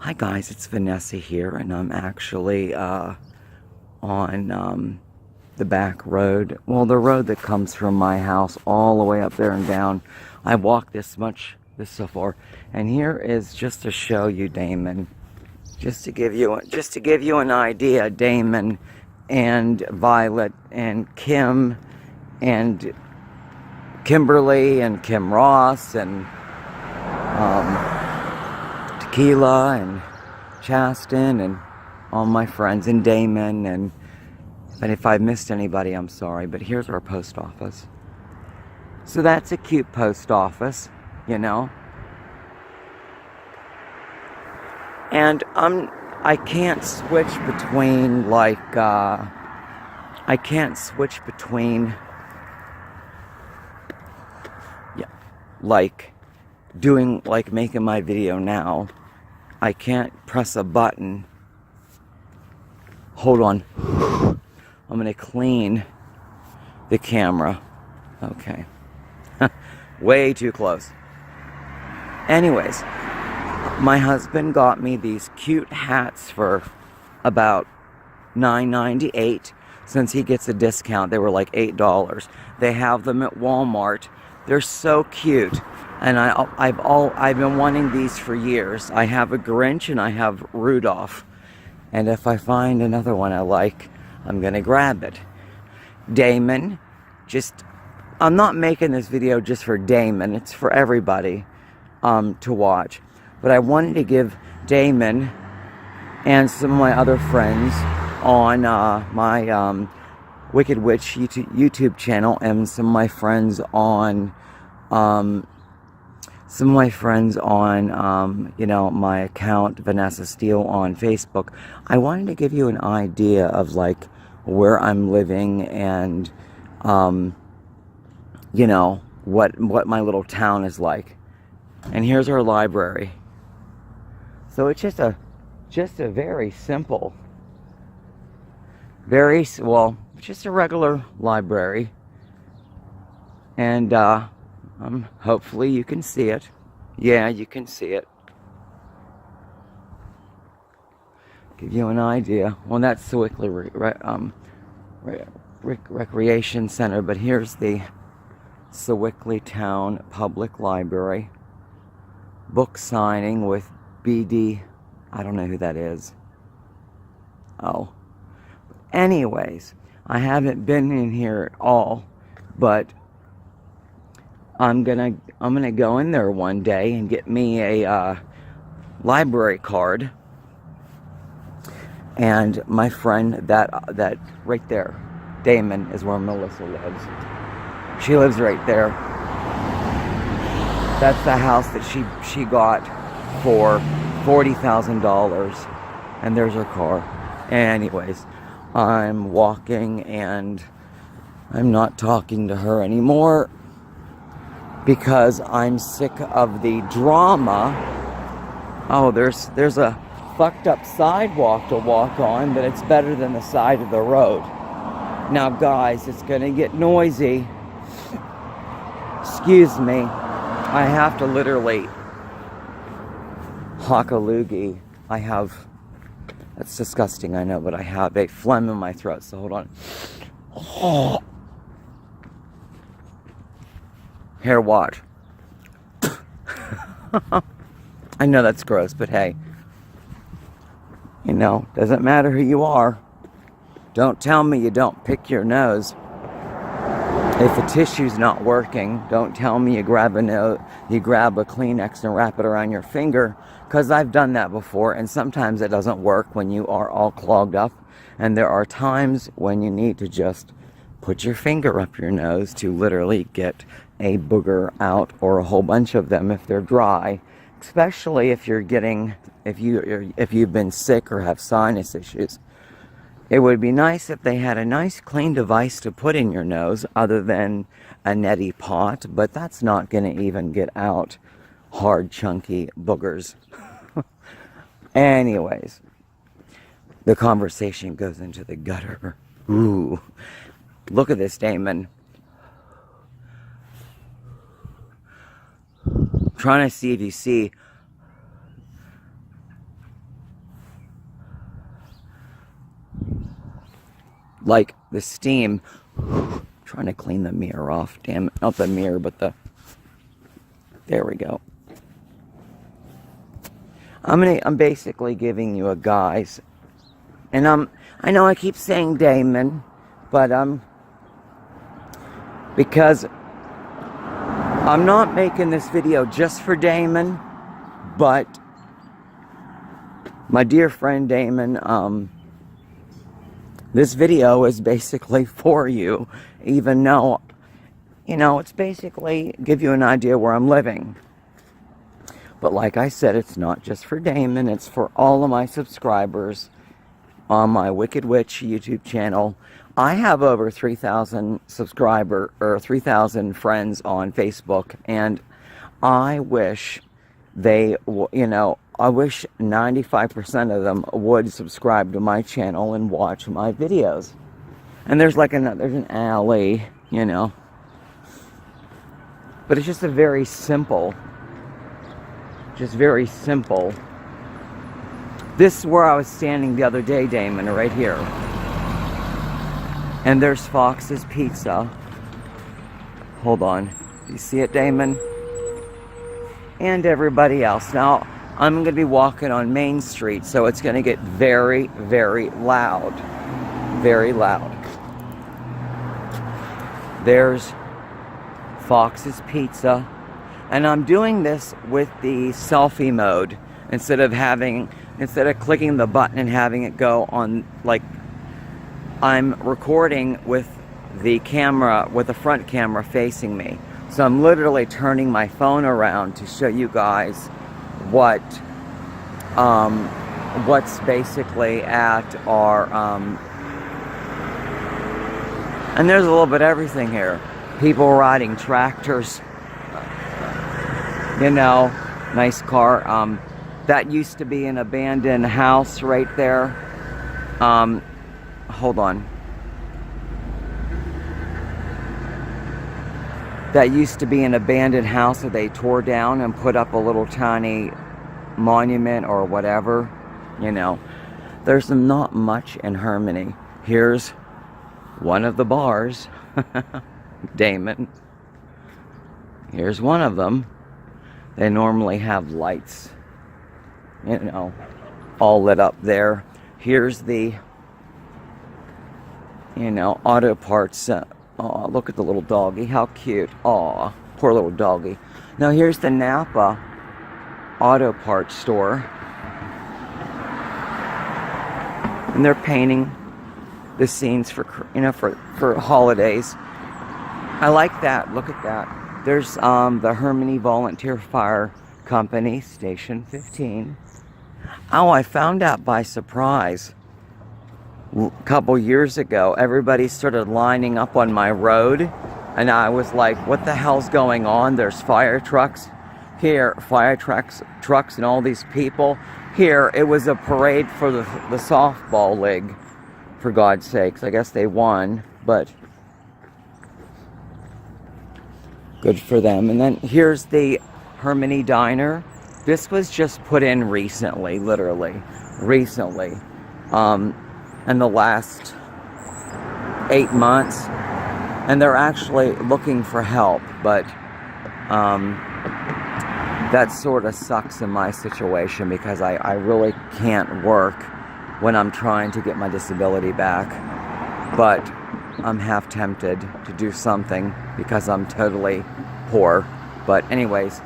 Hi guys, it's Vanessa here, and I'm actually on the back road. Well, the road that comes from my house all the way up there and down. I walked this so far, and here is just to show you Damon, just to give you an idea. Damon and Violet and Kim and Kimberly and Kim Ross and Tequila and Chasten and all my friends and Damon, and if I missed anybody, I'm sorry, but here's our post office. So that's a cute post office, you know. And I can't switch between making my video now. I can't press a button. Hold on. I'm gonna clean the camera. Okay. Way too close. Anyways, my husband got me these cute hats for about $9.98. Since he gets a discount, they were like $8. They have them at Walmart. They're so cute. And I've been wanting these for years. I have a Grinch and I have Rudolph. And if I find another one I like, I'm gonna grab it. Damon, I'm not making this video just for Damon. It's for everybody to watch. But I wanted to give Damon and some of my other friends on my Wicked Witch YouTube channel, and some of my friends on my account, Vanessa Steele, on Facebook. I wanted to give you an idea of like where I'm living and what my little town is like. And here's our library. So it's just a very simple, just a regular library. And hopefully you can see it. Yeah, you can see it. Give you an idea. Well, that's the Wickley Recreation Center, but here's the Sewickley Town Public Library. Book signing with BD. I don't know who that is. Oh. Anyways, I haven't been in here at all, but I'm gonna go in there one day and get me a library card. And my friend that right there, Damon, is where Melissa lives. She lives right there. That's the house that she got for $40,000, and there's her car. Anyways, I'm walking and I'm not talking to her anymore because I'm sick of the drama. Oh, there's a fucked up sidewalk to walk on, but it's better than the side of the road. Now guys, it's gonna get noisy. Excuse me. I have to literally hock a loogie. That's disgusting, I know, but I have a phlegm in my throat, so hold on. Oh. Here, watch. I know that's gross, but hey. Doesn't matter who you are. Don't tell me you don't pick your nose. If the tissue's not working, don't tell me you grab a Kleenex and wrap it around your finger, because I've done that before, and sometimes it doesn't work when you are all clogged up, and there are times when you need to just put your finger up your nose to literally get a booger out, or a whole bunch of them if they're dry, especially if you've been sick or have sinus issues. It would be nice if they had a nice clean device to put in your nose other than a neti pot, but that's not going to even get out hard, chunky boogers. Anyways, the conversation goes into the gutter. Ooh, look at this, Damon. I'm trying to see if you see like the steam. Trying to clean the mirror off. Damn it. Not the mirror, but the... There we go. I'm basically giving you a guise. And I know I keep saying Damon, but because I'm not making this video just for Damon, but my dear friend Damon, this video is basically for you, even though, you know, it's basically give you an idea where I'm living. But like I said, it's not just for Damon, it's for all of my subscribers on my Wicked Witch YouTube channel. I have over 3,000 or 3,000 friends on Facebook, and I wish they, you know, I wish 95% of them would subscribe to my channel and watch my videos. And there's like there's an alley, you know. But it's just a very simple, very simple. This is where I was standing the other day, Damon, right here. And there's Fox's Pizza. Hold on. Do you see it, Damon? And everybody else. Now, I'm going to be walking on Main Street, so it's going to get very, very loud. Very loud. There's Fox's Pizza. And I'm doing this with the selfie mode instead of clicking the button and having it go on, like, I'm recording with the camera, with the front camera facing me. So I'm literally turning my phone around to show you guys what's basically at our, and there's a little bit of everything here. People riding tractors, you know, nice car. That used to be an abandoned house right there. Hold on. That used to be an abandoned house that they tore down and put up a little tiny monument or whatever. You know, there's not much in Herminie. Here's one of the bars. Damon. Here's one of them. They normally have lights, you know, all lit up there. Here's the, you know, auto parts. Oh, look at the little doggy. How cute. Aw, poor little doggy. Now here's the Napa auto parts store. And they're painting the scenes for, you know, for holidays. I like that. Look at that. There's the Herminie Volunteer Fire Company, Station 15. Oh, I found out by surprise. A couple years ago, everybody started lining up on my road. And I was like, what the hell's going on? There's fire trucks here, trucks and all these people. Here, it was a parade for the softball league, for God's sakes. I guess they won, but good for them. And then here's the Herminie Diner. This was just put in recently, literally, recently. In the last 8 months. And they're actually looking for help, but that sort of sucks in my situation because I really can't work when I'm trying to get my disability back. But I'm half tempted to do something because I'm totally poor. But anyways,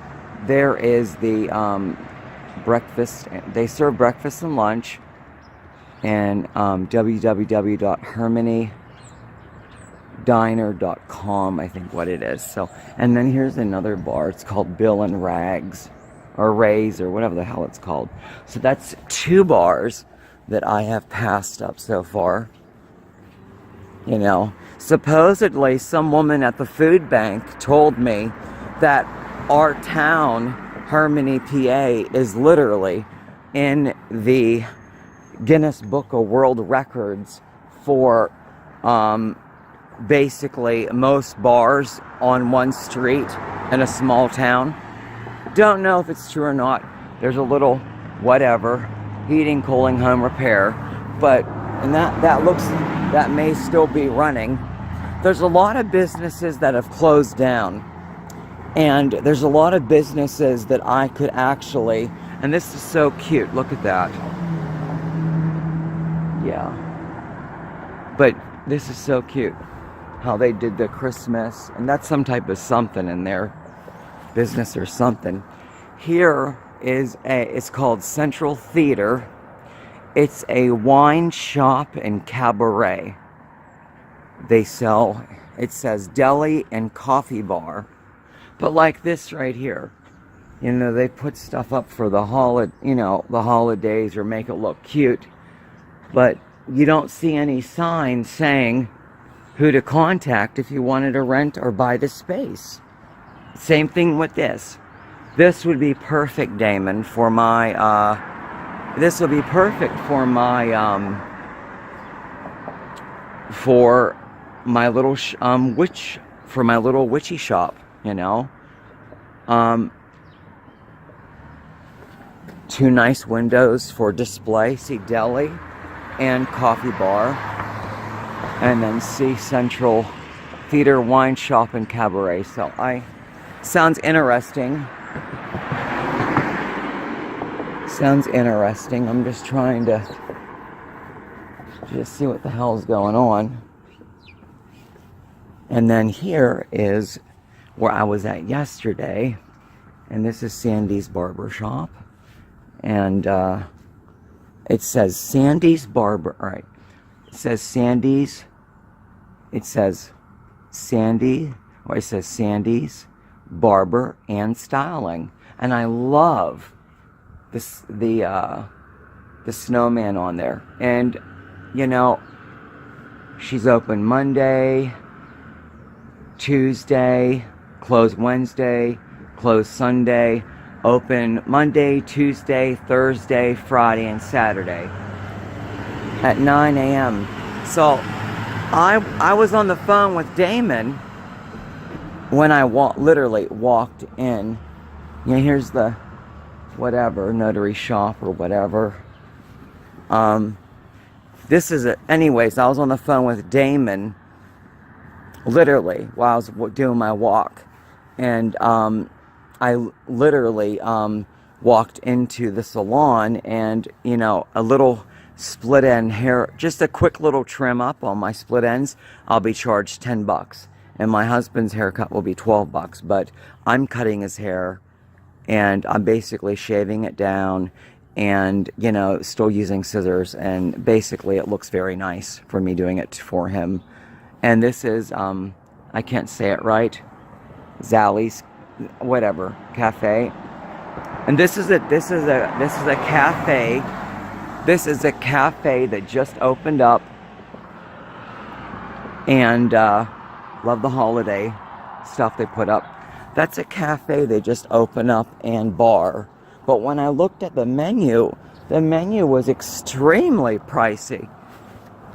there is the breakfast. They serve breakfast and lunch. And www.herminiediner.com, I think what it is. So, and then here's another bar. It's called Bill and Rags, or Ray's, or whatever the hell it's called. So that's 2 bars that I have passed up so far. You know, supposedly some woman at the food bank told me that our town, Herminie, PA, is literally in the Guinness Book of World Records for basically most bars on one street in a small town. Don't know if it's true or not. There's a little whatever, heating, cooling, home repair. But And that may still be running. There's a lot of businesses that have closed down. And there's a lot of businesses that I could actually, and this is so cute, look at that. Yeah. But this is so cute, how they did the Christmas, and that's some type of something in their business or something. Here is it's called Central Theater. It's a wine shop and cabaret. They sell, it says deli and coffee bar. But like this right here, you know, they put stuff up for the the holidays or make it look cute. But you don't see any signs saying who to contact if you wanted to rent or buy the space. Same thing with this. This would be perfect, Damon, for my, this would be perfect for my, little witchy shop, you know. 2 nice windows for display. See deli and coffee bar. And then see Central Theater, wine shop, and cabaret. So sounds interesting. Sounds interesting. I'm just trying to just see what the hell's going on. And then here is where I was at yesterday. And this is Sandy's Barber Shop. And it says Sandy's Barber. All right. It says Sandy's. It says Sandy. Or it says Sandy's Barber and Styling. And I love this, the snowman on there. And, you know, she's open Monday, Tuesday, closed Wednesday, closed Sunday, open Monday, Tuesday, Thursday, Friday, and Saturday at 9 a.m. So I was on the phone with Damon when I literally walked in. You know, here's the whatever notary shop or whatever. This is it. Anyways, I was on the phone with Damon literally while I was doing my walk, and I literally walked into the salon, and you know, a little split end hair, just a quick little trim up on my split ends, I'll be charged $10, and my husband's haircut will be $12. But I'm cutting his hair, and I'm basically shaving it down, and you know, still using scissors, and basically it looks very nice for me doing it for him. And this is I can't say it right, Zally's whatever cafe. And this is a cafe. This is a cafe that just opened up, and love the holiday stuff they put up. That's a cafe they just opened up and bar. But when I looked at the menu was extremely pricey.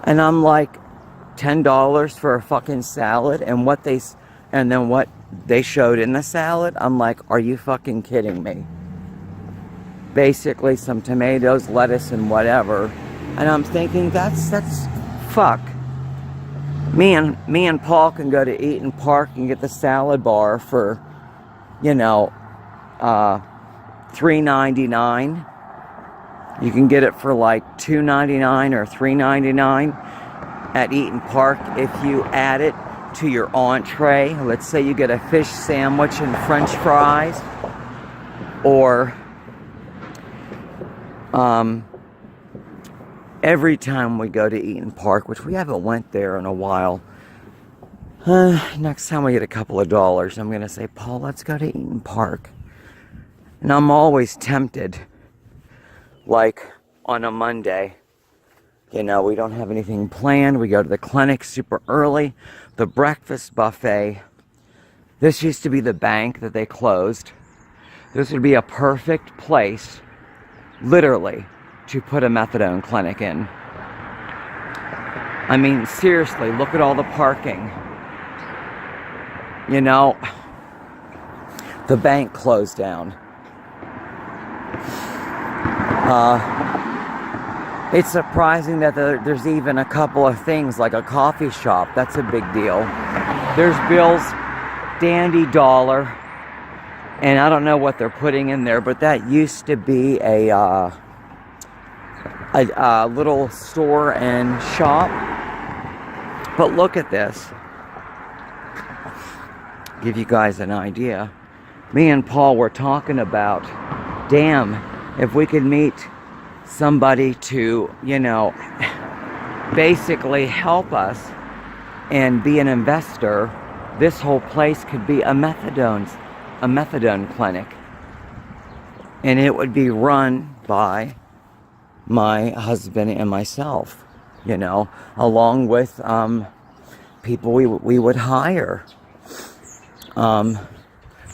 And I'm like, $10 for a fucking salad, and then what they showed in the salad, I'm like, are you fucking kidding me? Basically some tomatoes, lettuce, and whatever. And I'm thinking, that's fuck. Me and Paul can go to Eaton Park and get the salad bar for, you know, $3.99. You can get it for like $2.99 or $3.99 at Eaton Park if you add it to your entree. Let's say you get a fish sandwich and French fries, or every time we go to Eaton Park, which we haven't went there in a while, next time we get a couple of dollars, I'm gonna say, Paul, let's go to Eaton Park. And I'm always tempted, like on a Monday, you know, we don't have anything planned, we go to the clinic super early, the breakfast buffet. This used to be the bank that they closed. This would be a perfect place, literally, to put a methadone clinic in. I mean, seriously, look at all the parking. You know, the bank closed down. It's surprising that there's even a couple of things like a coffee shop. That's a big deal. There's Bill's Dandy Dollar, and I don't know what they're putting in there, but that used to be a little store and shop. But look at this. Give you guys an idea. Me and Paul were talking about, damn, if we could meet somebody to, you know, basically help us and be an investor, this whole place could be a methadone clinic. And it would be run by my husband and myself, you know, along with people we would hire.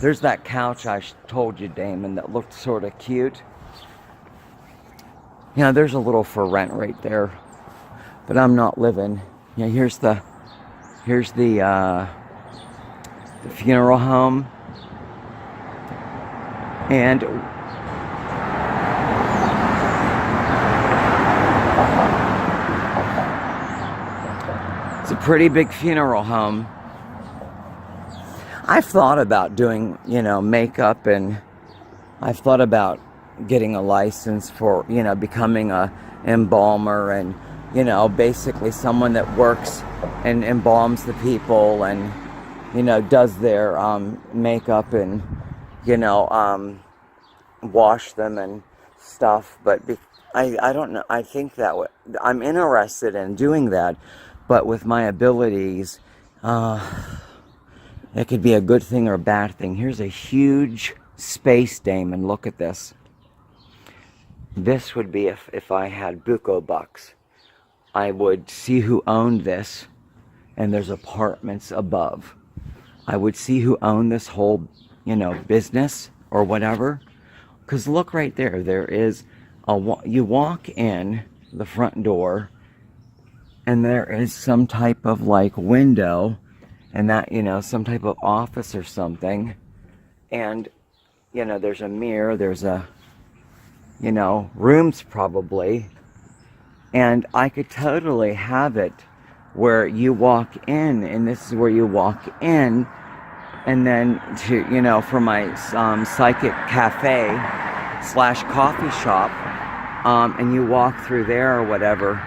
There's that couch I told you, Damon, that looked sort of cute. You know, there's a little for rent right there, but I'm not living. You know, here's the funeral home, and it's a pretty big funeral home. I've thought about doing, you know, makeup, and I've thought about getting a license for, you know, becoming a embalmer, and, you know, basically someone that works and embalms the people and, you know, does their makeup and, you know, wash them and stuff. But I don't know. I think that I'm interested in doing that, but with my abilities, it could be a good thing or a bad thing. Here's a huge space, Damon. Look at this. This would be if I had buco bucks. I would see who owned this, and there's apartments above. I would see who owned this whole, you know, business or whatever. Because look right there. There is you walk in the front door, and there is some type of like window, and that, you know, some type of office or something. And, you know, there's a mirror, there's a, you know, rooms probably. And I could totally have it where you walk in, and this is where you walk in, and then to, you know, for my psychic cafe / coffee shop, and you walk through there or whatever.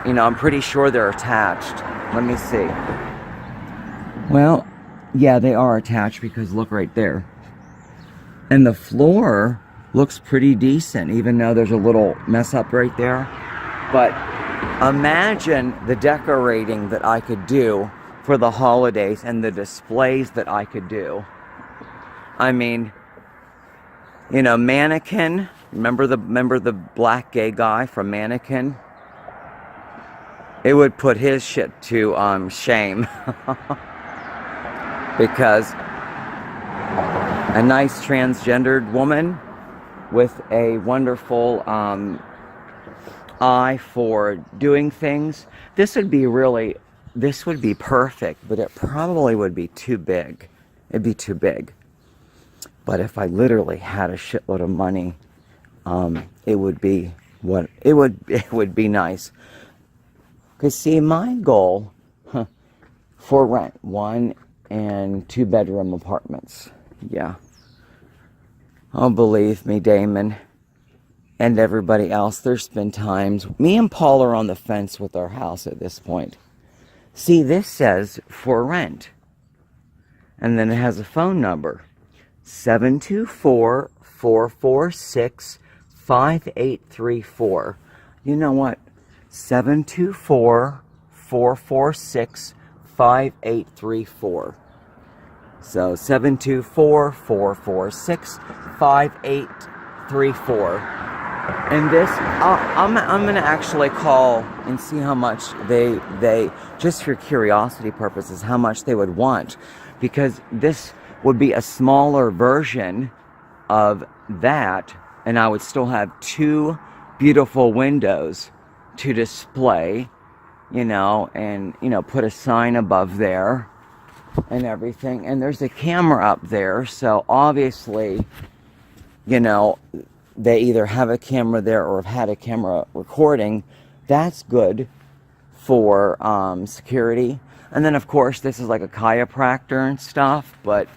You know, I'm pretty sure they're attached. Let me see. Well, yeah, they are attached, because look right there. And the floor looks pretty decent, even though there's a little mess up right there. But imagine the decorating that I could do for the holidays and the displays that I could do. I mean, you know, Mannequin. Remember the black gay guy from Mannequin? It would put his shit to shame. Because a nice transgendered woman with a wonderful eye for doing things, this would be perfect, but it probably would be too big. It'd be too big. But if I literally had a shitload of money, it would be nice. Because see, my goal for rent, 1 and 2 bedroom apartments. Yeah. Oh, believe me, Damon, and everybody else, there's been times, me and Paul are on the fence with our house at this point. See, this says for rent. And then it has a phone number. 724-446-5834. You know what? 724-446-5834. So 724-446-5834. And this, I'm going to actually call and see how much they, just for curiosity purposes, how much they would want. Because this would be a smaller version of that, and I would still have 2 beautiful windows to display, you know, and, you know, put a sign above there and everything. And there's a camera up there, so obviously, you know, they either have a camera there or have had a camera recording. That's good for security. And then, of course, this is like a chiropractor and stuff, but,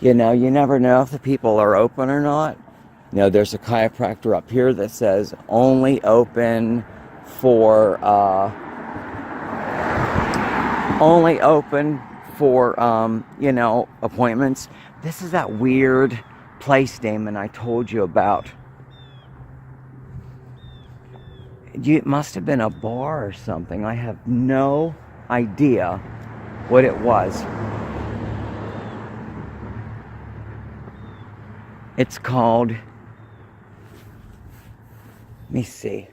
you know, you never know if the people are open or not. You know, there's a chiropractor up here that says only open for, you know, appointments. This is that weird place, Damon, I told you about. It must have been a bar or something. I have no idea what it was. It's called, let me see.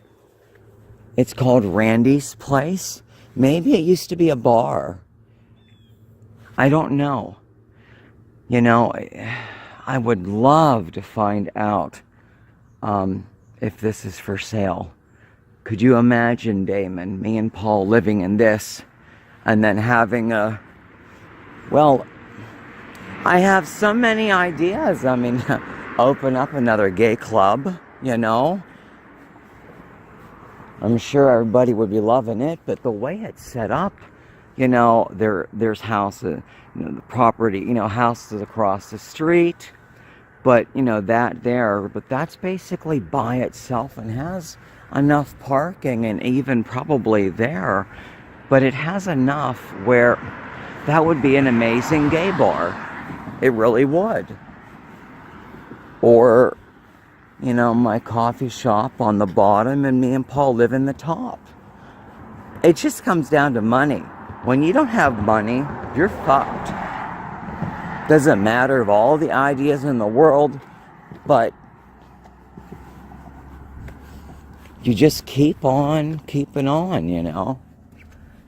It's called Randy's Place. Maybe it used to be a bar. I don't know. You know, I would love to find out if this is for sale. Could you imagine, Damon, me and Paul living in this and then having a, well, I have so many ideas. I mean, open up another gay club, you know. I'm sure everybody would be loving it, but the way it's set up, you know, there's houses, you know, the property, you know, houses across the street, but, you know, that there, but that's basically by itself and has enough parking and even probably there, but it has enough where that would be an amazing gay bar. It really would. Or, you know, my coffee shop on the bottom and me and Paul live in the top. It just comes down to money. When you don't have money, you're fucked. Doesn't matter of all the ideas in the world, but you just keep on keeping on, you know.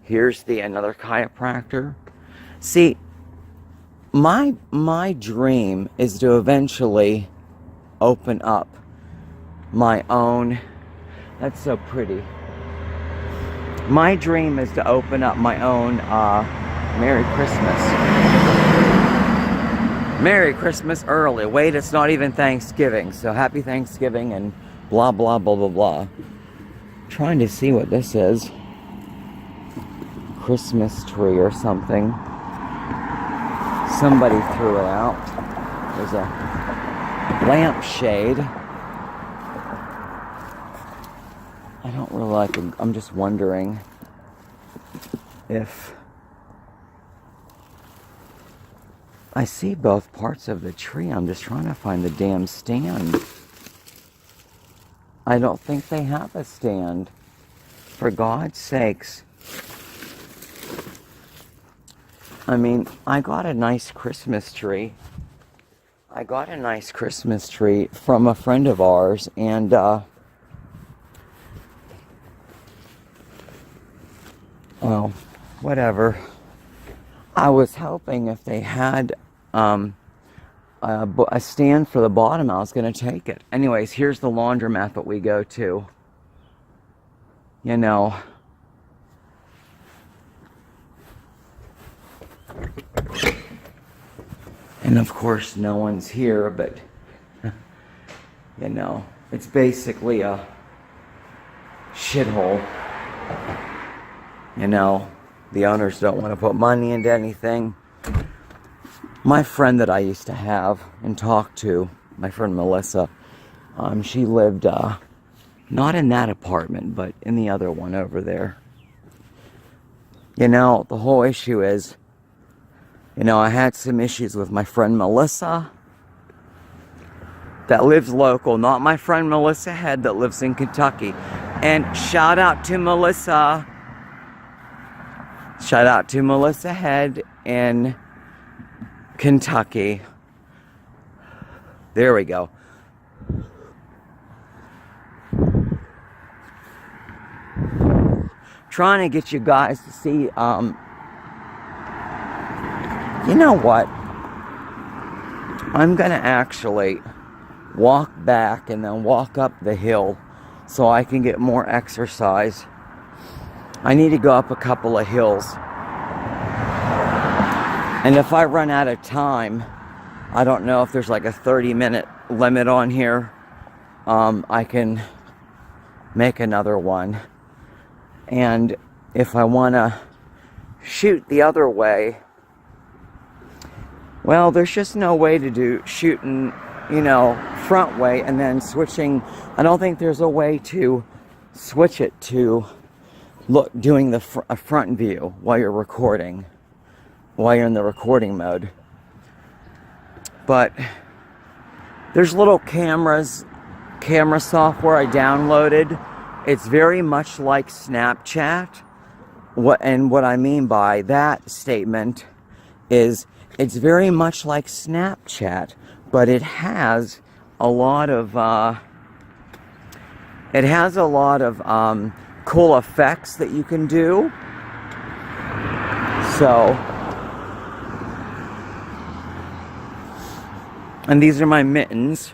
Here's another chiropractor. See, my dream is to eventually open up my own, that's so pretty. My dream is to open up my own, Merry Christmas. Merry Christmas early. Wait, it's not even Thanksgiving, so happy Thanksgiving and blah, blah, blah, blah, blah. Trying to see what this is. Christmas tree or something. Somebody threw it out. There's a lampshade. I don't really like it. I'm just wondering if I see both parts of the tree. I'm just trying to find the damn stand. I don't think they have a stand. For God's sakes. I mean, I got a nice Christmas tree. I got a nice Christmas tree from a friend of ours, and well, whatever. I was hoping if they had a stand for the bottom, I was going to take it. Anyways, here's the laundromat that we go to. You know, and of course no one's here, but you know, it's basically a shithole. You know, the owners don't want to put money into anything. My friend that I used to have and talk to, my friend Melissa, she lived not in that apartment, but in the other one over there. You know, the whole issue is, you know, I had some issues with my friend Melissa that lives local, not my friend Melissa Head that lives in Kentucky. And shout out to Melissa. Shout out to Melissa Head in Kentucky. There we go. Trying to get you guys to see, you know what? I'm going to actually walk back and then walk up the hill so I can get more exercise. I need to go up a couple of hills. And if I run out of time, I don't know if there's like a 30-minute limit on here. I can make another one. And if I want to shoot the other way, well, there's just no way to do shooting, front way and then switching. I don't think there's a way to switch it to doing the front view while you're recording, while you're in the recording mode. But there's little camera software I downloaded. It's very much like Snapchat. What I mean by that statement is it's very much like Snapchat, but it has a lot of cool effects that you can do. So, and these are my mittens.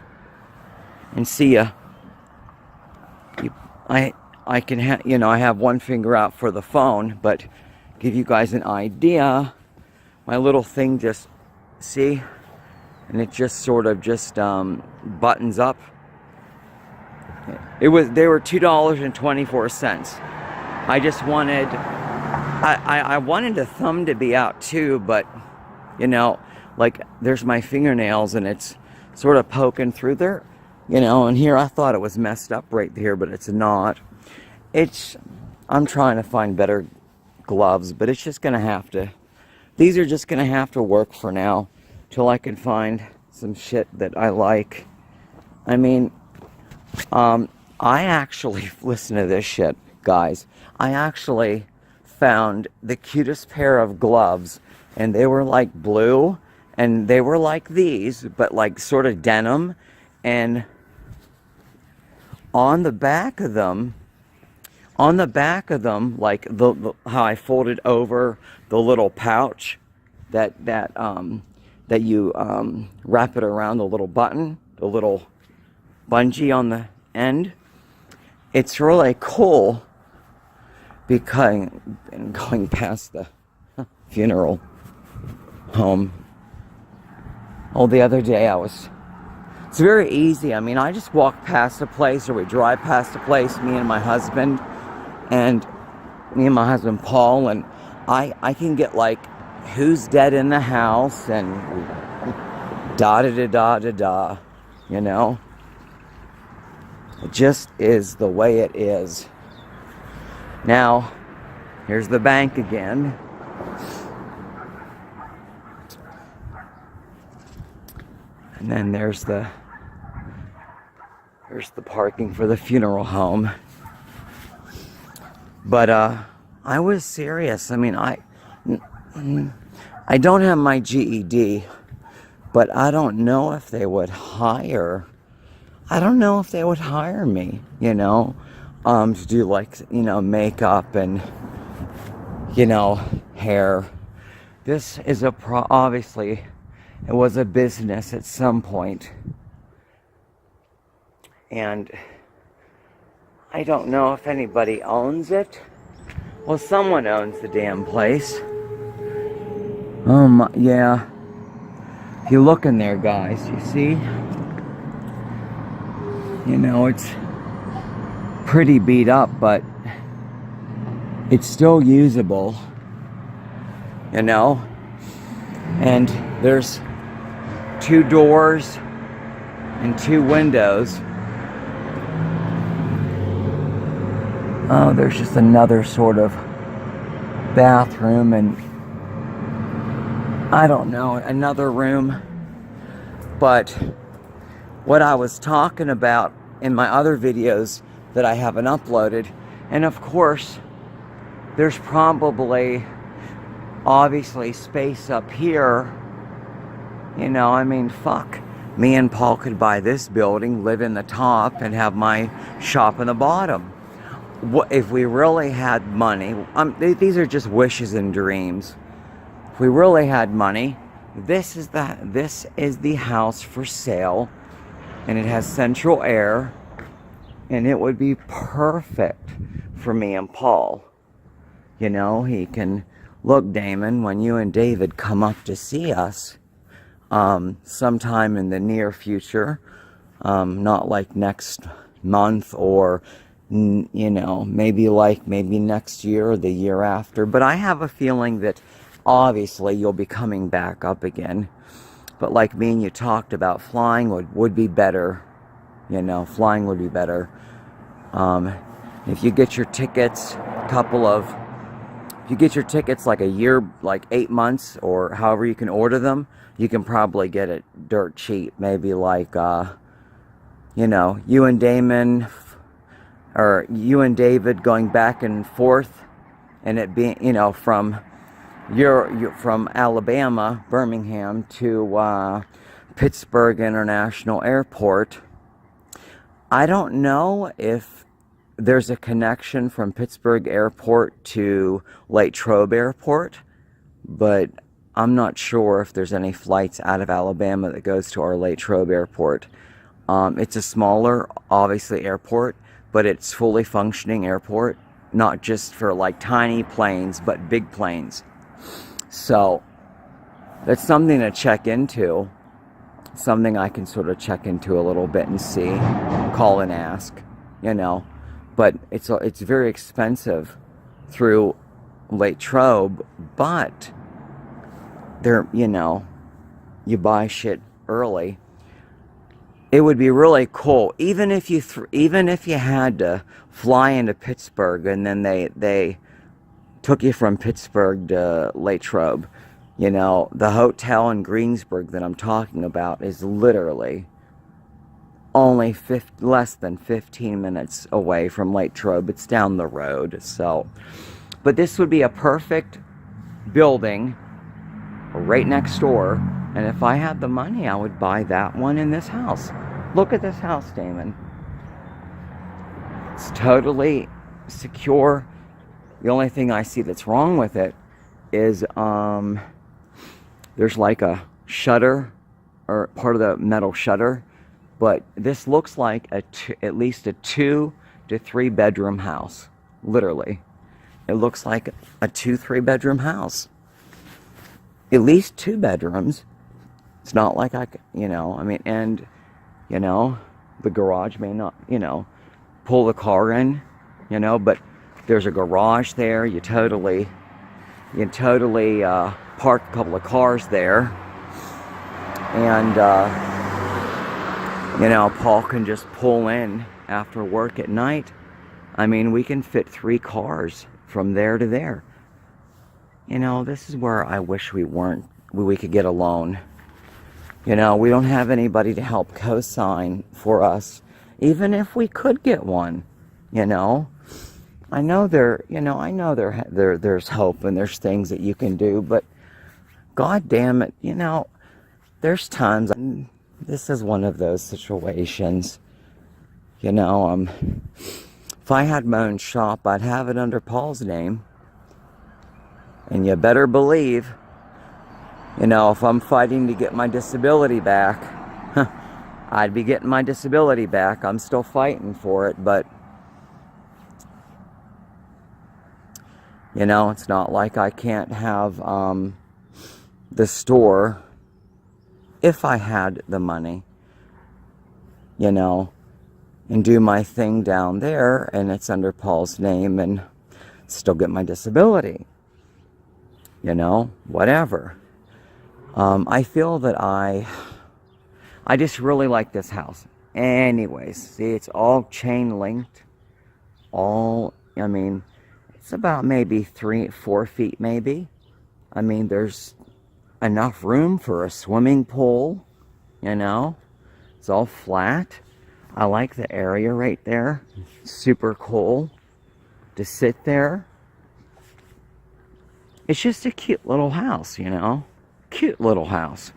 And see ya. I can I have one finger out for the phone, but give you guys an idea. My little thing just, see? And it just sort of just buttons up. They were $2.24. I just wanted, I wanted the thumb to be out too, but like there's my fingernails and it's sort of poking through there, and here I thought it was messed up right here, but it's not. I'm trying to find better gloves, but it's just gonna have to, these are just gonna have to work for now till I can find some shit that I like. I mean, I actually, listen to this shit, guys. I actually found the cutest pair of gloves, and they were like blue, and they were like these, but like sort of denim, and on the back of them, like the how I folded over the little pouch that you wrap it around the little button, the little bungee on the end. It's really cool because going past the funeral home. Oh, the other day it's very easy. I mean, I just walk past a place, or we drive past a place, me and my husband Paul, and I can get like who's dead in the house and da. It just is the way it is. Now, here's the bank again. And then there's the parking for the funeral home. But I was serious. I mean, I don't have my GED, but I don't know if they would hire. I don't know if they would hire me, to do like, makeup and, hair. This is obviously, it was a business at some point. And I don't know if anybody owns it. Well, someone owns the damn place. Yeah. If you look in there, guys, you see? It's pretty beat up, but it's still usable. And there's 2 doors and 2 windows. Oh, there's just another sort of bathroom and I don't know, another room. But what I was talking about in my other videos that I haven't uploaded, and of course, there's probably, obviously, space up here. I mean, fuck. Me and Paul could buy this building, live in the top, and have my shop in the bottom. What if we really had money? These are just wishes and dreams. If we really had money, this is the house for sale, and it has central air, and it would be perfect for me and Paul. He can look, Damon, when you and David come up to see us sometime in the near future, Not like next month or, you know, maybe next year or the year after. But I have a feeling that obviously you'll be coming back up again. But like me and you talked about, flying would be better. You know, flying would be better. If you get your tickets, if you get your tickets like a year, like 8 months, or however you can order them, you can probably get it dirt cheap. Maybe like, you know, you and Damon, or you and David going back and forth, and it being, you know, from from Alabama, Birmingham, to Pittsburgh International Airport. I don't know if there's a connection from Pittsburgh Airport to Latrobe Airport, but I'm not sure if there's any flights out of Alabama that goes to our Latrobe Airport. It's a smaller, obviously, airport, but it's fully functioning airport, not just for like tiny planes, but big planes. So that's something to check into, something I can sort of check into a little bit and see, call and ask, you know. But it's very expensive through Latrobe, but they're, you know, you buy shit early. It would be really cool, even if you had to fly into Pittsburgh and then they took you from Pittsburgh to Latrobe. You know, the hotel in Greensburg that I'm talking about is literally only less than 15 minutes away from Latrobe. It's down the road. So, but this would be a perfect building right next door. And if I had the money, I would buy that one in this house. Look at this house, Damon. It's totally secure. The only thing I see that's wrong with it is there's like a shutter, or part of the metal shutter. But this looks like at least a 2 to 3 bedroom house. Literally. It looks like a 2-3 bedroom house. At least 2 bedrooms. It's not like you know, I mean, and, you know, the garage may not, you know, pull the car in, you know, but there's a garage there. You totally park a couple of cars there. And, you know, Paul can just pull in after work at night. I mean, we can fit 3 cars from there to there. You know, this is where I wish we could get a loan. You know, we don't have anybody to help co-sign for us, even if we could get one. You know, I know there's hope and there's things that you can do, but God damn it, you know, there's times. This is one of those situations. You know, if I had my own shop, I'd have it under Paul's name. And you better believe, you know, if I'm fighting to get my disability back, I'd be getting my disability back. I'm still fighting for it, but, you know, it's not like I can't have the store if I had the money, you know, and do my thing down there, and it's under Paul's name, and still get my disability, you know, whatever. I feel that I just really like this house. Anyways, see, it's all chain linked. I mean, it's about maybe 3-4 feet, maybe. I mean, there's enough room for a swimming pool, you know. It's all flat. I like the area right there. Super cool to sit there. It's just a cute little house, you know. Cute little house.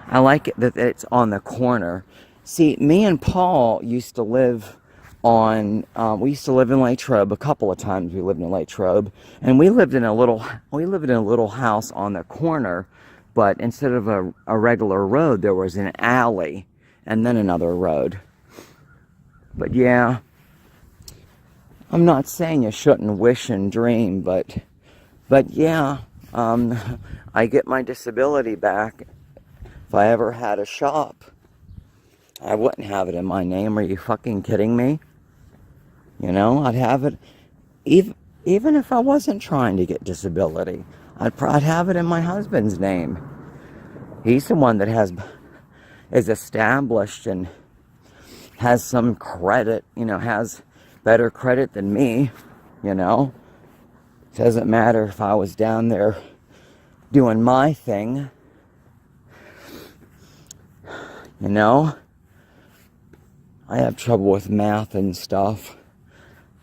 I like it that it's on the corner. See, me and Paul used to live in Latrobe a couple of times. We lived in Latrobe, and we lived in a little house on the corner. But instead of a regular road, there was an alley and then another road. But yeah, I'm not saying you shouldn't wish and dream, but yeah, I get my disability back. If I ever had a shop, I wouldn't have it in my name. Are you fucking kidding me? You know, I'd have it, even if I wasn't trying to get disability, I'd have it in my husband's name. He's the one that is established and has some credit, you know, has better credit than me, you know. It doesn't matter if I was down there doing my thing, you know. I have trouble with math and stuff,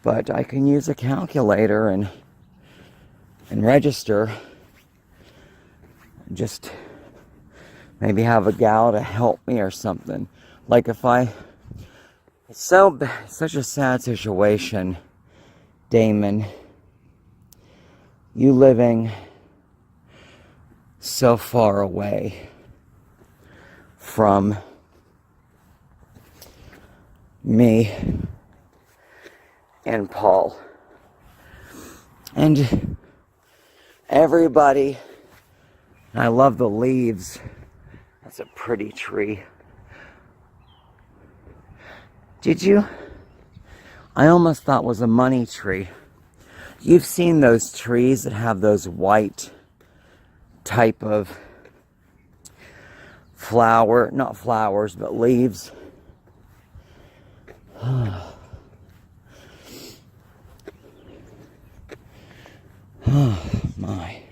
but I can use a calculator and register. Just maybe have a gal to help me or something. Like if it's such a sad situation, Damon. You living so far away from me and Paul. And everybody, I love the leaves. That's a pretty tree. Did you? I almost thought it was a money tree. You've seen those trees that have those white type of not flowers, but leaves. Oh my.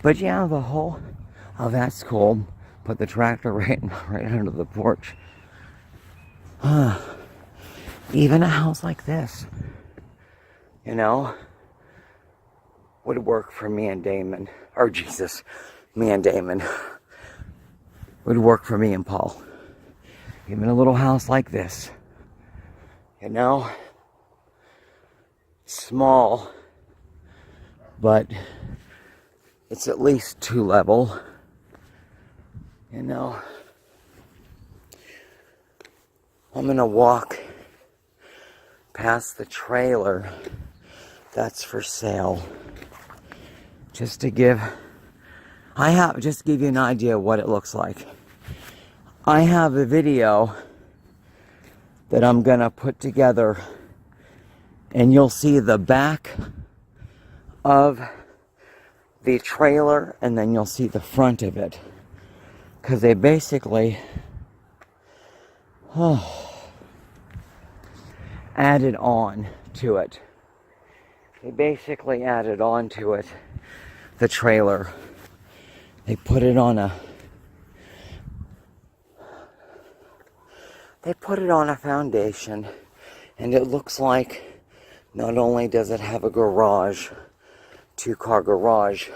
But yeah, oh, that's cool. Put the tractor right under the porch. Even a house like this, you know, would work for me and Damon. Or Jesus, me and Damon. Would work for me and Paul. Even a little house like this, you know, small, but it's at least 2 level, you know. I'm gonna walk past the trailer that's for sale, just to give you an idea of what it looks like. I have a video that I'm gonna put together, and you'll see the back of the trailer, and then you'll see the front of it, because they basically added on to it. They basically added on to it the trailer. They put it on a foundation, and it looks like not only does it have a garage, 2-car garage,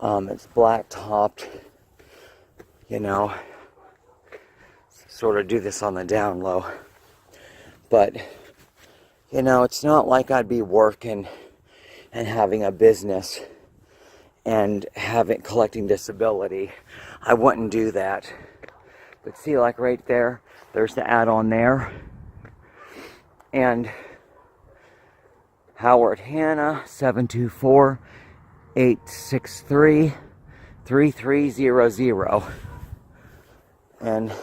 it's black topped, you know, sort of do this on the down low, but you know, it's not like I'd be working and having a business and collecting disability. I wouldn't do that. But see, like right there, there's the add-on there. And Howard Hanna, 724-863-3300. And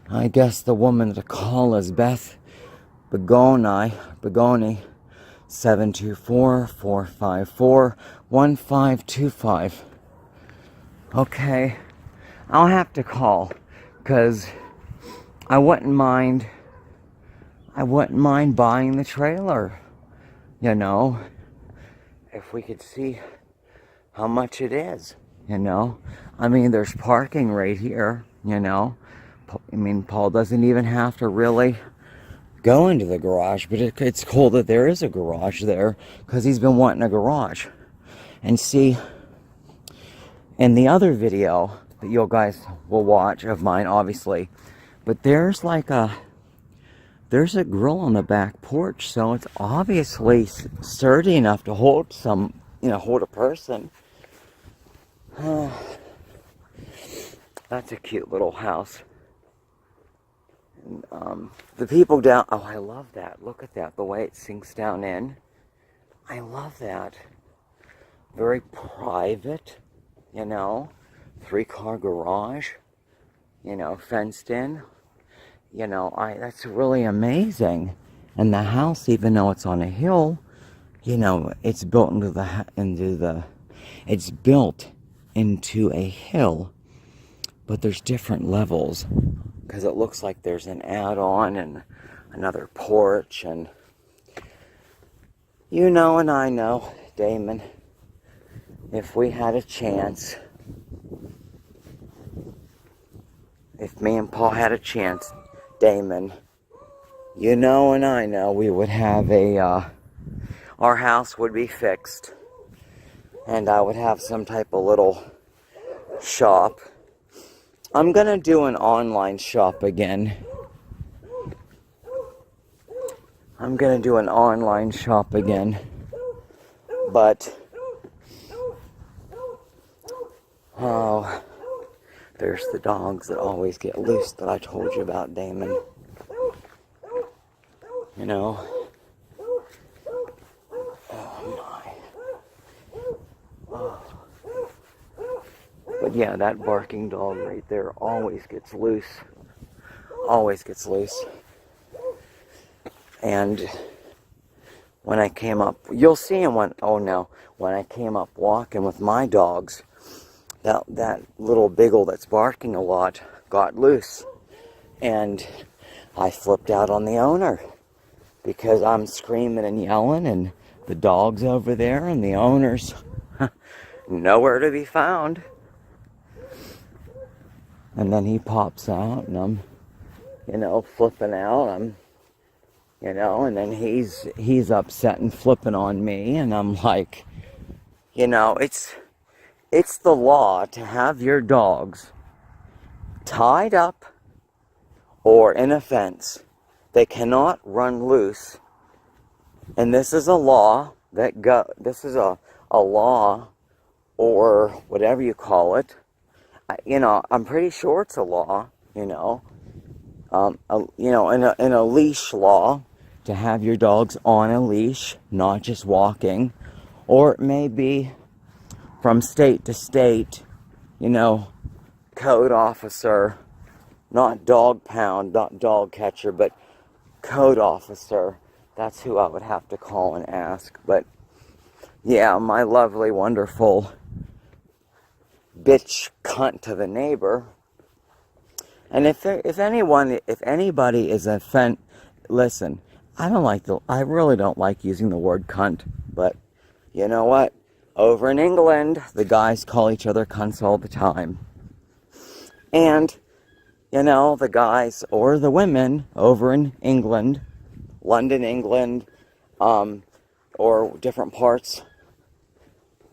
I guess the woman to call is Beth Begoni, 724-454-1525. Okay, I'll have to call, because I wouldn't mind buying the trailer, you know, if we could see how much it is, you know. I mean, there's parking right here, you know. I mean, Paul doesn't even have to really go into the garage, but it's cool that there is a garage there, because he's been wanting a garage. And see, in the other video that you guys will watch of mine, obviously, but there's a grill on the back porch, so it's obviously sturdy enough to hold hold a person. That's a cute little house. And, the people down, oh, I love that. Look at that, the way it sinks down in. I love that. Very private, you know. 3-car garage. fenced in. That's really amazing. And the house, even though it's on a hill, it's built it's built into a hill, but there's different levels because it looks like there's an add-on and another porch, and and I know, Damon, if we had a chance, if me and Paul had a chance, Damon, and I know we would have our house would be fixed, and I would have some type of little shop. I'm gonna do an online shop again. But oh, there's the dogs that always get loose that I told you about, Damon. Oh my. Oh. But yeah, that barking dog right there always gets loose. And when I came up, you'll see him when I came up walking with my dogs, that little beagle that's barking a lot got loose. And I flipped out on the owner because I'm screaming and yelling, and the dog's over there, and the owner's nowhere to be found. And then he pops out, and I'm, flipping out. And then he's upset and flipping on me, and I'm like, it's the law to have your dogs tied up or in a fence. They cannot run loose. And this is a law this is a law, or whatever you call it. I'm pretty sure it's a law, in a leash law, to have your dogs on a leash, not just walking. Or it may be from state to state, code officer, not dog pound, not dog catcher, but code officer. That's who I would have to call and ask. But yeah, my lovely, wonderful bitch cunt to the neighbor. And if anybody is listen, I really don't like using the word cunt, but you know what? Over in England, the guys call each other cunts all the time. And, the guys or the women over in England, London, England, or different parts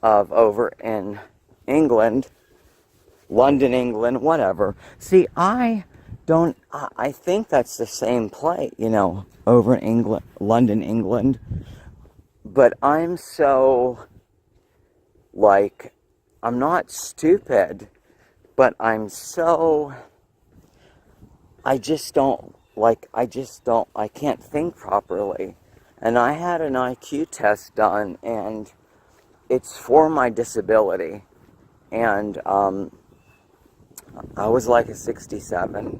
of over in England, London, England, whatever. See, I think that's the same place, over in England, London, England. But I'm so, I'm not stupid, but I can't think properly. And I had an IQ test done, and it's for my disability. And, I was like a 67.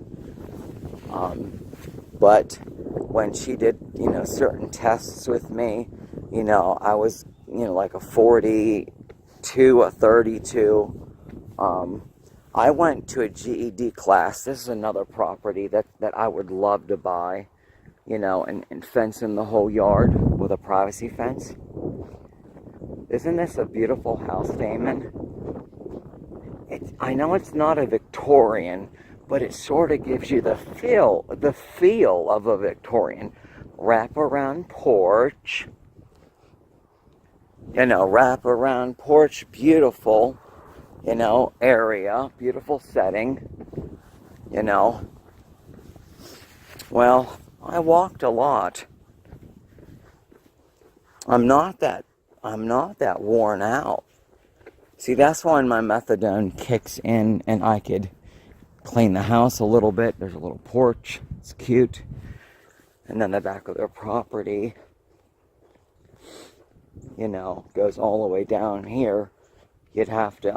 But when she did, certain tests with me, I was, like a 42, a 32. I went to a GED class. This is another property that I would love to buy, and fence in the whole yard with a privacy fence. Isn't this a beautiful house, Damon? I know it's not a Victorian, but it sort of gives you the feel of a Victorian. Wraparound porch. Wraparound porch, beautiful, area, beautiful setting, Well, I walked a lot. I'm not that worn out. See, that's when my methadone kicks in and I could clean the house a little bit. There's a little porch. It's cute. And then the back of their property, goes all the way down here. You'd have to,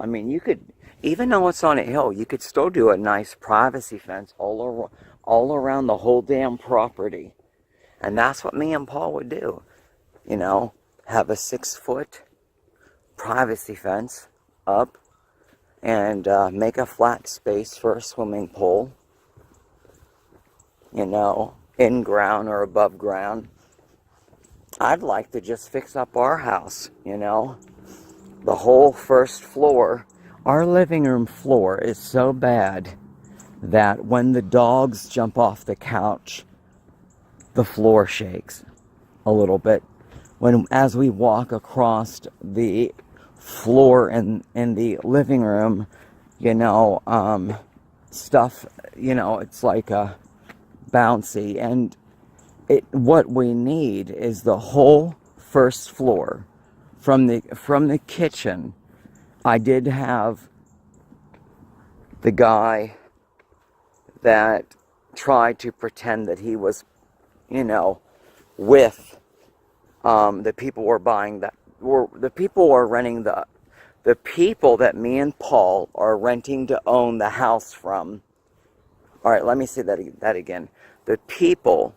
even though it's on a hill, you could still do a nice privacy fence all around the whole damn property. And that's what me and Paul would do. You know, have a 6-foot privacy fence up and make a flat space for a swimming pool. You know, in ground or above ground. I'd like to just fix up our house, you know. The whole first floor. Our living room floor is so bad that when the dogs jump off the couch, the floor shakes a little bit. As we walk across the floor in the living room, you know, stuff, you know, it's like a bouncy. And what we need is the whole first floor from the kitchen. I did have the guy that tried to pretend that he was, you know, with the people were buying that, were the people are renting the people that me and Paul are renting to own the house from. All right, let me say that again. The people,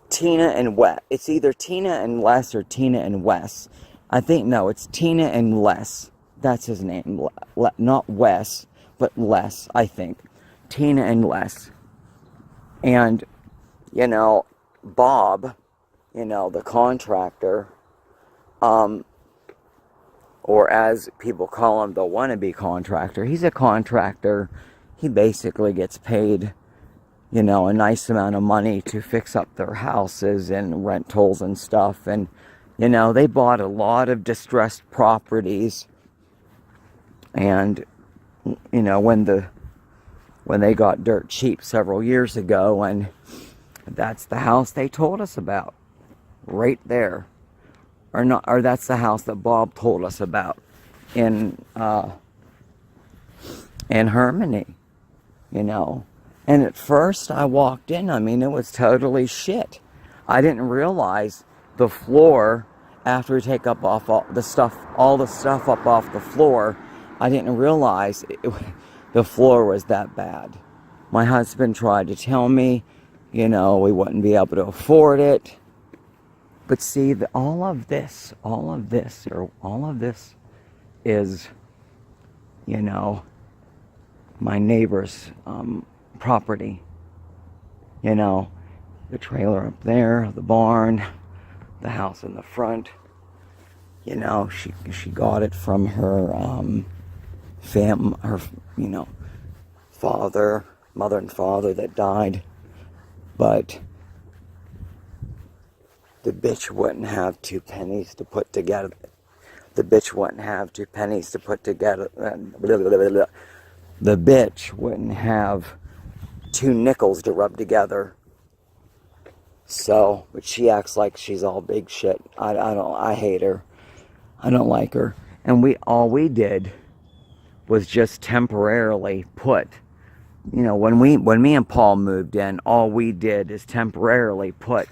Tina and Wes. It's either Tina and Les or Tina and Wes. I think, no, it's Tina and Les. That's his name. Not Wes, but Les, I think. Tina and Les. And, you know, Bob, you know, the contractor, or as people call him, the wannabe contractor. He's a contractor. He basically gets paid, you know, a nice amount of money to fix up their houses and rentals and stuff. And, you know, they bought a lot of distressed properties. And, you know, when they got dirt cheap several years ago, and that's the house they told us about. Right there. Or that's the house that Bob told us about in Herminie, you know. And at first I walked in, I mean, it was totally shit. I didn't realize the floor, after we take up off all the stuff up off the floor, I didn't realize the floor was that bad. My husband tried to tell me, you know, we wouldn't be able to afford it. But see, all of this is, you know, my neighbor's property. You know, the trailer up there, the barn, the house in the front. You know, she got it from her you know, mother and father that died. But the bitch wouldn't have 2 pennies to put together. The bitch wouldn't have 2 pennies to put together. The bitch wouldn't have 2 nickels to rub together. So, but she acts like she's all big shit. I hate her. I don't like her. And all we did was just temporarily put, you know, when me and Paul moved in, all we did is temporarily put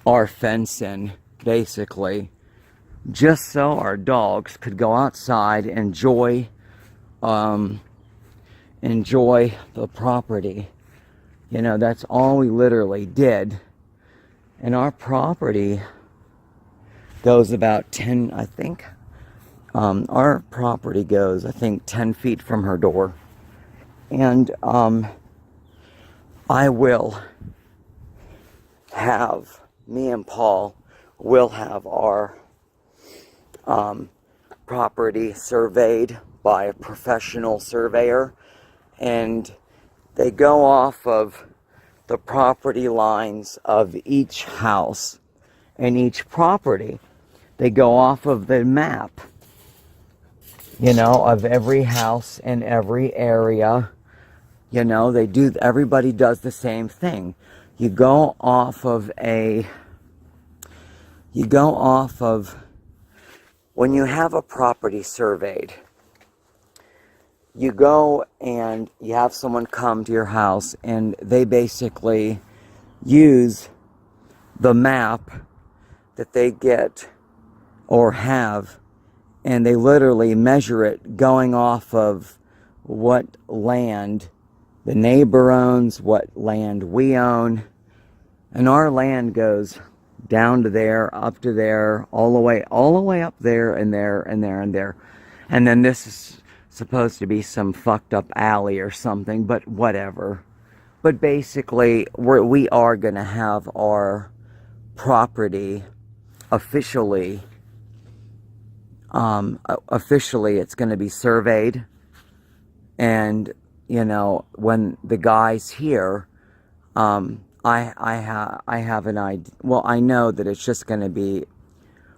our fence in, basically, just so our dogs could go outside, enjoy the property. You know, that's all we literally did. And our property goes about 10, I think. Our property goes, I think, 10 feet from her door. And me and Paul will have our property surveyed by a professional surveyor. And they go off of the property lines of each house and each property. They go off of the map, you know, of every house in every area. You know, everybody does the same thing. You go off of when you have a property surveyed, you go and you have someone come to your house and they basically use the map that they get or have and they literally measure it going off of what land the neighbor owns, what land we own. And our land goes down to there, up to there, all the way up there and there and there and there. And then this is supposed to be some fucked up alley or something, but whatever. But basically, we are going to have our property officially, it's going to be surveyed. And, you know, when the guy's here, I have an idea. Well, I know that it's just going to be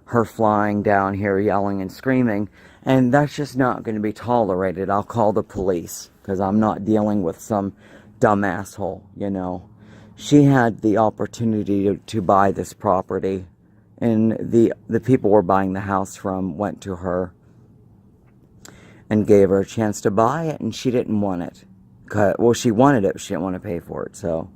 her flying down here yelling and screaming, and that's just not going to be tolerated. I'll call the police, because I'm not dealing with some dumb asshole, you know. She had the opportunity to buy this property, and the people we're buying the house from went to her and gave her a chance to buy it, and she didn't want it. Well, she wanted it, but she didn't want to pay for it, so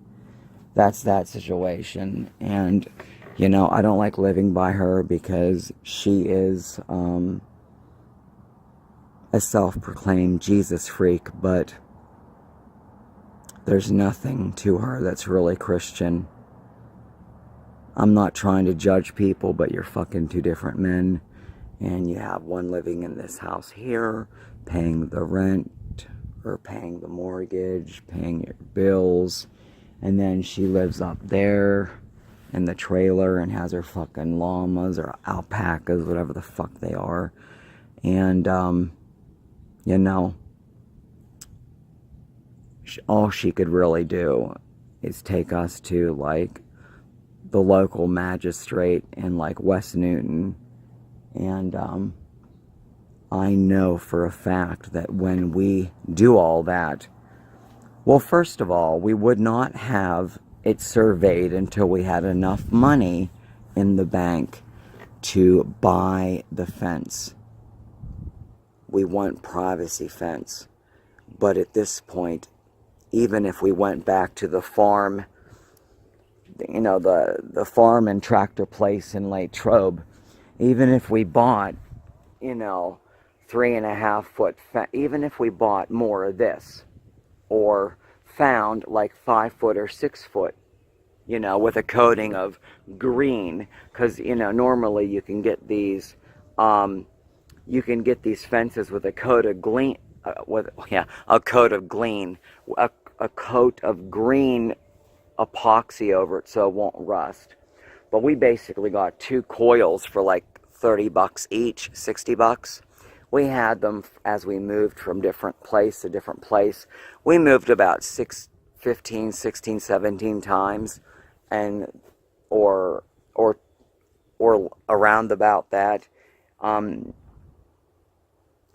that's that situation. And, you know, I don't like living by her because she is a self-proclaimed Jesus freak, but there's nothing to her that's really Christian. I'm not trying to judge people, but you're fucking two different men, and you have one living in this house here, paying the rent, or paying the mortgage, paying your bills, and then she lives up there in the trailer and has her fucking llamas or alpacas, whatever the fuck they are. And, you know, all she could really do is take us to, like, the local magistrate in, like, West Newton. And, I know for a fact that when we do all that, well, first of all, we would not have it surveyed until we had enough money in the bank to buy the fence. We want privacy fence. But at this point, even if we went back to the farm, you know, the farm and tractor place in Latrobe, even if we bought, you know, 3.5 foot, even if we bought more of this, or found like 5 foot or 6 foot, you know, with a coating of green, because, you know, normally you can get these fences with a coat of green, a coat of green epoxy over it so it won't rust. But we basically got 2 coils for like $30 each, $60. We had them as we moved from different place to different place. We moved about 15, 16, 17 times, and or around about that.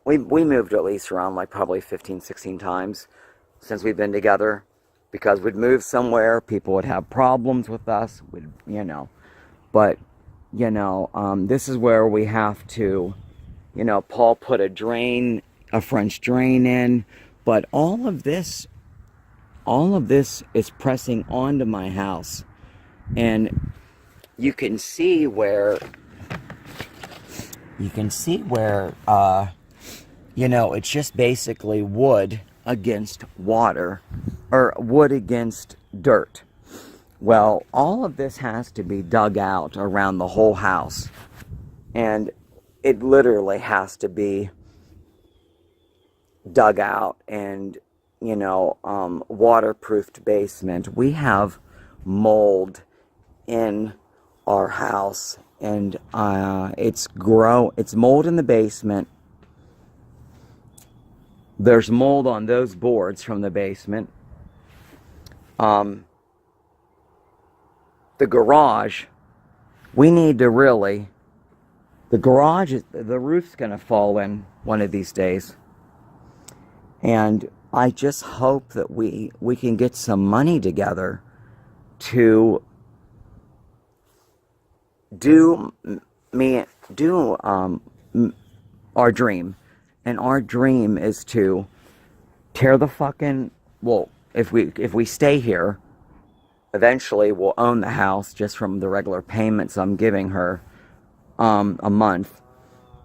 We moved at least around like probably 15, 16 times since we've been together, because we'd move somewhere, people would have problems with us, you know. But, you know, this is where we have to, you know, Paul put a French drain in, but all of this is pressing onto my house. And you can see where, you know, it's just basically wood against water, or wood against dirt. Well, all of this has to be dug out around the whole house. And it literally has to be dug out, and, you know, waterproofed basement. We have mold in our house, and it's mold in the basement. There's mold on those boards from the basement. The garage, we need to really, the roof's going to fall in one of these days. And I just hope that we can get some money together to do our dream. And our dream is to tear the fucking, well, if we stay here, eventually we'll own the house just from the regular payments I'm giving her a month.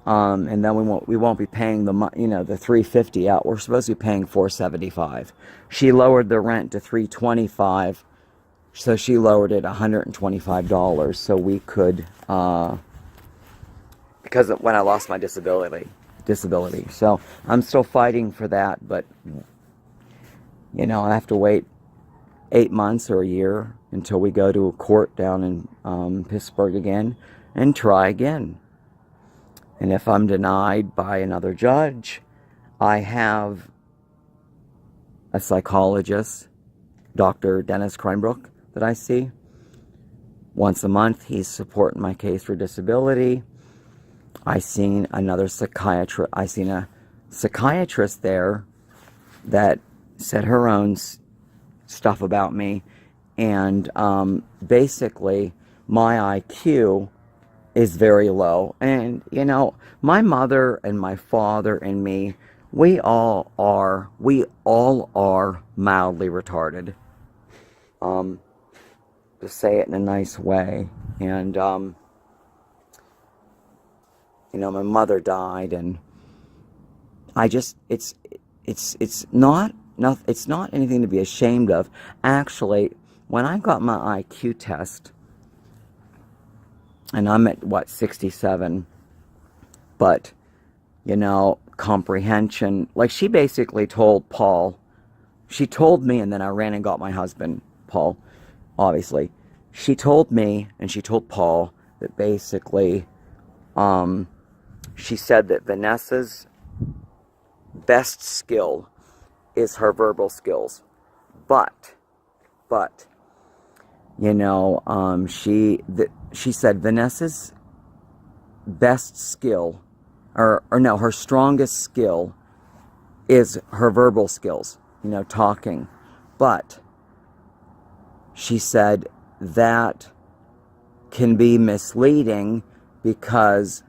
And then we won't be paying the the $350 out. We're supposed to be paying $475. She lowered the rent to $325, so she lowered it $125 so we could because of when I lost my disability. So I'm still fighting for that, but I have to wait 8 months or a year until we go to a court down in Pittsburgh again and try again. And if I'm denied by another judge, I have a psychologist, Dr. Dennis Kreinbrook, that I see once a month. He's supporting my case for disability. I seen a psychiatrist there that said her own stuff about me, and basically my IQ is very low. And my mother and my father and me, we all are mildly retarded, to say it in a nice way. And my mother died, and I just it's not anything to be ashamed of. Actually, when I got my IQ test, and I'm at 67, but comprehension, like, she basically told Paul, she told me, and then I ran and got my husband, Paul, obviously. She told me, and she told Paul, that basically, she said that Vanessa's best skill is her verbal skills, but she said Vanessa's best skill, or no, her strongest skill is her verbal skills, talking. But she said that can be misleading, because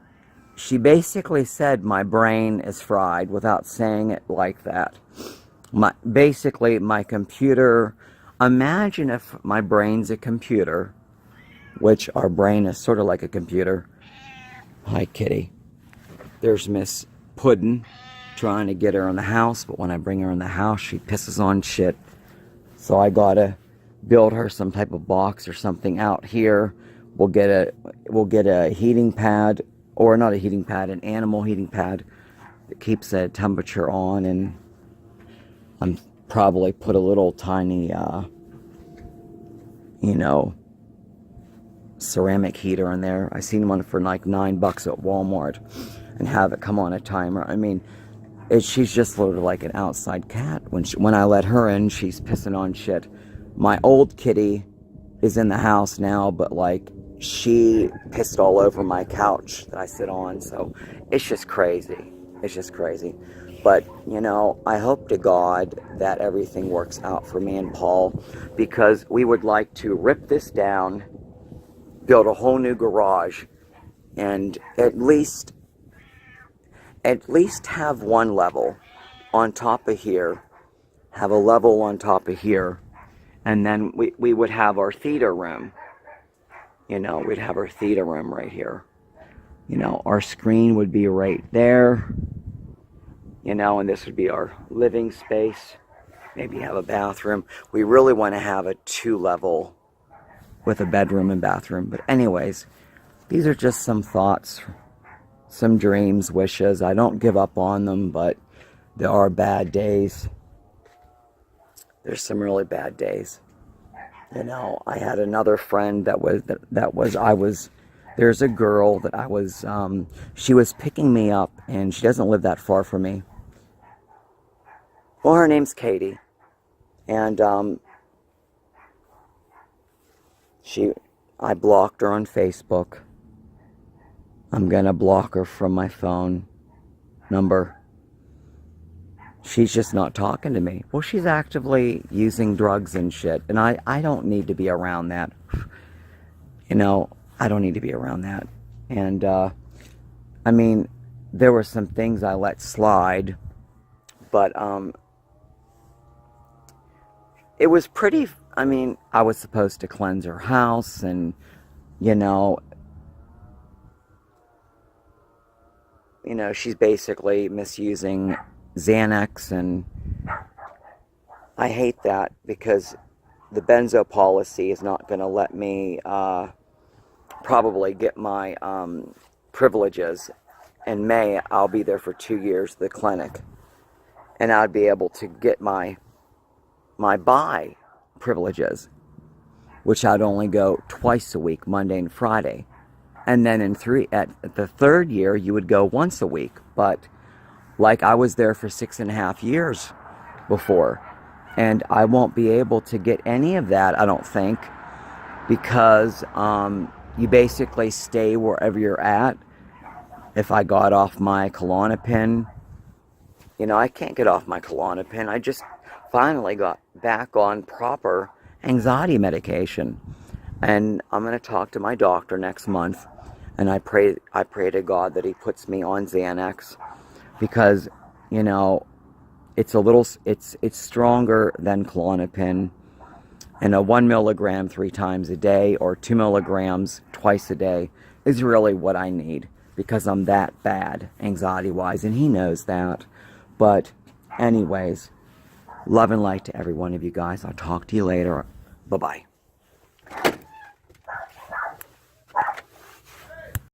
she basically said my brain is fried, without saying it like that. Basically, my computer, imagine if my brain's a computer, which our brain is sort of like a computer. Hi, kitty. There's Miss Puddin trying to get her in the house, but when I bring her in the house, she pisses on shit. So I gotta build her some type of box or something out here. We'll get a heating pad, or not a heating pad, an animal heating pad that keeps the temperature on, and I'm probably put a little tiny, ceramic heater in there. I seen one for like $9 at Walmart, and have it come on a timer. I mean, she's just loaded like an outside cat. When I let her in, she's pissing on shit. My old kitty is in the house now, but like, she pissed all over my couch that I sit on. So it's just crazy. But I hope to God that everything works out for me and Paul, because we would like to rip this down, build a whole new garage, and at least have one level on top of here, have a level on top of here, and then we would have our theater room. We'd have our theater room right here. Our screen would be right there. And this would be our living space. Maybe have a bathroom. We really want to have a 2-level with a bedroom and bathroom. But anyways, these are just some thoughts, some dreams, wishes. I don't give up on them, but there are bad days. There's some really bad days. I had another friend there's a girl that I was, she was picking me up, and she doesn't live that far from me. Well, her name's Katie, and I blocked her on Facebook. I'm gonna block her from my phone number. She's just not talking to me. Well, she's actively using drugs and shit, and I don't need to be around that. I don't need to be around that. And I mean, there were some things I let slide, but it was pretty, I mean, I was supposed to cleanse her house, and you know, she's basically misusing Xanax, and I hate that because the benzo policy is not going to let me probably get my privileges. In May, I'll be there for 2 years at the clinic, and I'd be able to get my buy privileges, which I'd only go twice a week, Monday and Friday. And then at the third year, you would go once a week. But like, I was there for 6.5 years before, and I won't be able to get any of that, I don't think, because you basically stay wherever you're at. If I got off my Klonopin, you know, I can't get off my Klonopin. I just finally got back on proper anxiety medication, and I'm going to talk to my doctor next month, and I pray to God that he puts me on Xanax, because, you know, it's stronger than Klonopin, and a 1 milligram 3 times a day or 2 milligrams twice a day is really what I need, because I'm that bad anxiety wise, and he knows that. But anyways, love and light to every one of you guys. I'll talk to you later. Bye-bye.